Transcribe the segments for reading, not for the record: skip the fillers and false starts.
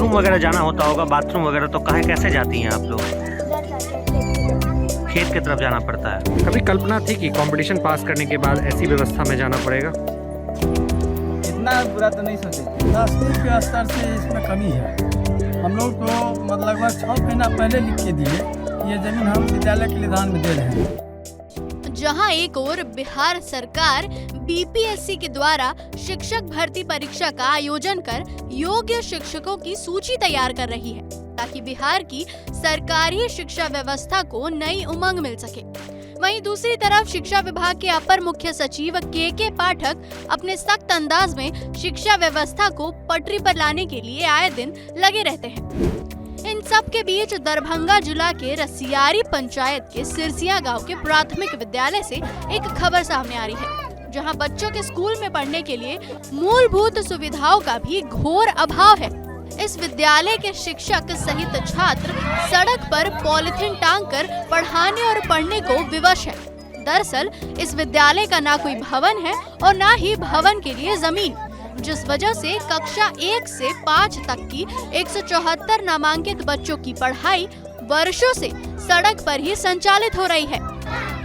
Washroom वगैरह जाना होता होगा, बाथरूम वगैरह, तो कहाँ कैसे जाती हैं आप लोग? खेत की तरफ जाना पड़ता है। कभी कल्पना थी कि कंपटीशन पास करने के बाद ऐसी व्यवस्था में जाना पड़ेगा? इतना बुरा तो नहीं सोचे। राजनीति के स्तर से इसमें कमी है। हम लोग तो मतलब 6 महीना पहले लिख के दिए, ये जमीन हम विद्यालय के लिए दान में दे रहे हैं। जहां एक ओर बिहार सरकार बीपीएससी के द्वारा शिक्षक भर्ती परीक्षा का आयोजन कर योग्य शिक्षकों की सूची तैयार कर रही है ताकि बिहार की सरकारी शिक्षा व्यवस्था को नई उमंग मिल सके, वहीं दूसरी तरफ शिक्षा विभाग के अपर मुख्य सचिव के पाठक अपने सख्त अंदाज में शिक्षा व्यवस्था को पटरी पर लाने के लिए आए दिन लगे रहते हैं। इन सब के बीच दरभंगा जिला के रसियारी पंचायत के सिरसिया गांव के प्राथमिक विद्यालय से एक खबर सामने आ रही है, जहां बच्चों के स्कूल में पढ़ने के लिए मूलभूत सुविधाओं का भी घोर अभाव है। इस विद्यालय के शिक्षक सहित छात्र सड़क पर पॉलिथीन टांगकर पढ़ाने और पढ़ने को विवश है। दरअसल इस विद्यालय का ना कोई भवन है और ना ही भवन के लिए जमीन, जिस वजह से कक्षा 1 से 5 तक की 174 नामांकित बच्चों की पढ़ाई वर्षों से सड़क पर ही संचालित हो रही है।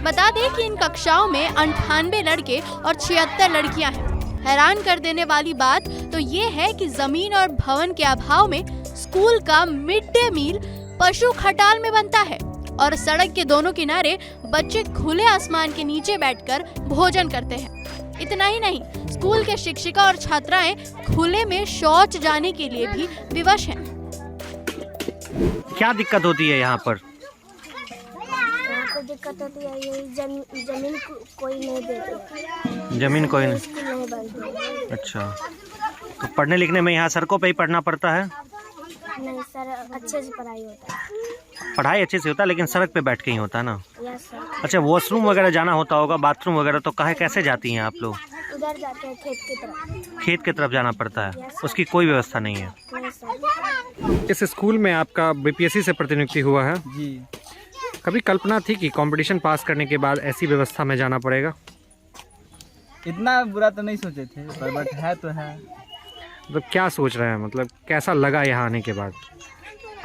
बता दें कि इन कक्षाओं में 98 लड़के और 76 लड़कियां हैं। हैरान कर देने वाली बात तो ये है कि जमीन और भवन के अभाव में स्कूल का मिड डे मील पशु खटाल में बनता है और सड़क के दोनों किनारे बच्चे खुले आसमान के नीचे बैठकर भोजन करते हैं। इतना ही नहीं, स्कूल के शिक्षिका और छात्राएं खुले में शौच जाने के लिए भी विवश हैं। क्या दिक्कत होती है यहाँ पर? दिक्कत होती है, ये जमीन कोई नहीं देते। जमीन कोई नहीं? स्कूल नहीं बनती। अच्छा, तो पढ़ने लिखने में यहाँ सड़कों पे ही पढ़ना पड़ता है? नहीं सर, अच्छे से पढ़ाई होता है। पढ़ाई अच्छे से होता है, लेकिन सड़क पे बैठ के ही होता है ना? Yes sir. अच्छा, वॉशरूम वगैरह जाना होता होगा, बाथरूम वगैरह, तो कहाँ कैसे जाती हैं आप लोग? उधर जाते हैं खेत की तरफ। खेत की तरफ जाना पड़ता है, उसकी कोई व्यवस्था नहीं है? नहीं सर। इस स्कूल में आपका बीपीएससी से प्रतिनियुक्ति हुआ है जी। कभी कल्पना थी कि कंपटीशन पास करने के बाद ऐसी व्यवस्था में जाना पड़ेगा? इतना बुरा तो नहीं सोचे थे, पर बट है तो है। मतलब क्या सोच रहे हैं, मतलब कैसा लगा यहाँ आने के बाद?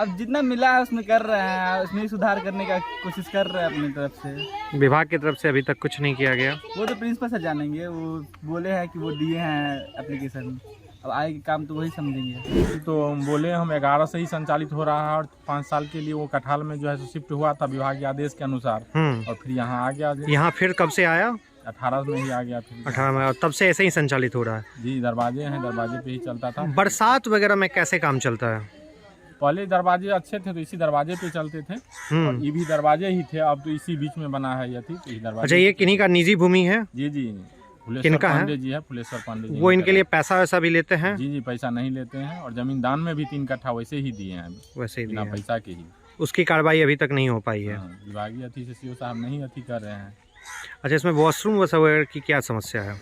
अब जितना मिला है उसमें कर रहे हैं, उसमें सुधार करने का कोशिश कर रहे हैं अपनी तरफ से। विभाग की तरफ से अभी तक कुछ नहीं किया गया? वो तो प्रिंसिपल सर जानेंगे, वो बोले हैं कि वो दिए हैं एप्लीकेशन, अब आए काम तो वही समझेंगे। तो बोले हम 11 से ही संचालित हो रहा है और 5 साल के लिए वो कठाल में जो है शिफ्ट हुआ था विभाग के आदेश के अनुसार, और फिर यहाँ आ गया। यहाँ फिर कब से आया? 18 में ही आ गया फिर। 18 में, और तब से ऐसे ही संचालित हो रहा है? जी, दरवाजे हैं, दरवाजे पे ही चलता था। बरसात वगैरह में कैसे काम चलता है? पहले दरवाजे अच्छे थे तो इसी दरवाजे पे चलते थे, और ये भी दरवाजे ही थे, अब तो इसी बीच में बना है ये थी, तो दरवाजे। अच्छा, ये किन्हीं का निजी भूमि है? जी जी, फुलेश्वर किनका है? पांडे जी है, फुलेश्वर पांडे जी। वो इनके लिए पैसा वैसा भी लेते हैं? जी जी, पैसा नहीं लेते हैं, और जमीन दान में भी 3 कट्ठा वैसे ही दिए हैं, वैसे ही बिना दिए हैं। पैसा के ही। उसकी कार्रवाई अभी तक नहीं हो पाई है? विभागीय अथी से सीओ साहब नहीं अथी कर रहे हैं। अच्छा, इसमें वॉशरूम वगैरह की क्या समस्या है?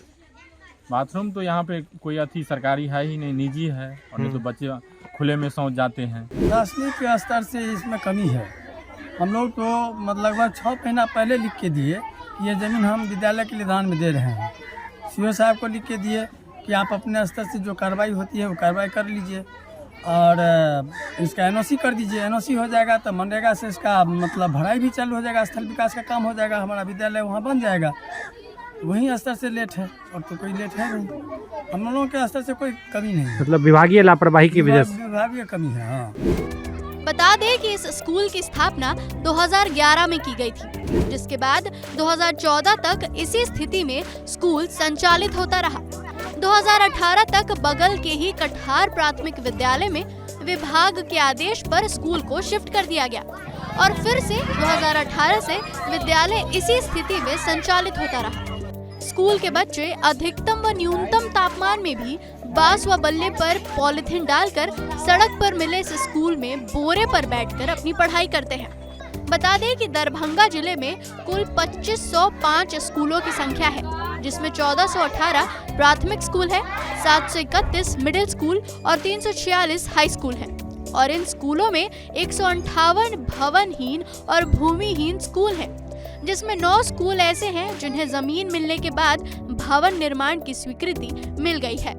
बाथरूम तो यहाँ पे कोई अथी सरकारी है ही नहीं, निजी है, और नहीं तो बच्चे खुले में शौच जाते हैं। राजनीति के स्तर से इसमें कमी है। हम लोग तो मतलब 6 महीना पहले लिख के दिए, ये जमीन हम विद्यालय के लिए दान में दे रहे हैं। सीओ साहब को लिख के दिए कि आप अपने स्तर से जो कार्रवाई होती है वो कार्रवाई कर लीजिए, और इसका एनओसी कर दीजिए। एनओसी हो जाएगा तो मनरेगा से इसका मतलब भराई भी चालू हो जाएगा, स्थल विकास का काम हो जाएगा, हमारा विद्यालय वहाँ बन जाएगा। वहीं स्तर से लेट है, और तो कोई लेट है नहीं। हम लोगों के स्तर से कोई कमी नहीं है, मतलब विभागीय लापरवाही की वजह से? विभागीय कमी है, हाँ। बता दें कि इस स्कूल की स्थापना 2011 में की गई थी, जिसके बाद 2014 तक इसी स्थिति में स्कूल संचालित होता रहा। 2018 तक बगल के ही कठार प्राथमिक विद्यालय में विभाग के आदेश पर स्कूल को शिफ्ट कर दिया गया, और फिर से 2018 से विद्यालय इसी स्थिति में संचालित होता रहा। स्कूल के बच्चे अधिकतम व न्यूनतम तापमान में भी बांस व बल्ले पर पॉलिथीन डालकर सड़क पर मिले इस स्कूल में बोरे पर बैठकर अपनी पढ़ाई करते हैं। बता दें कि दरभंगा जिले में कुल 2505 स्कूलों की संख्या है, जिसमें 1418 प्राथमिक स्कूल है, 731 मिडिल स्कूल और 346 हाई स्कूल है। और इन स्कूलों में 158 भवनहीन और भूमिहीन स्कूल हैं, जिसमें 9 स्कूल ऐसे हैं जिन्हें जमीन मिलने के बाद भवन निर्माण की स्वीकृति मिल गई है।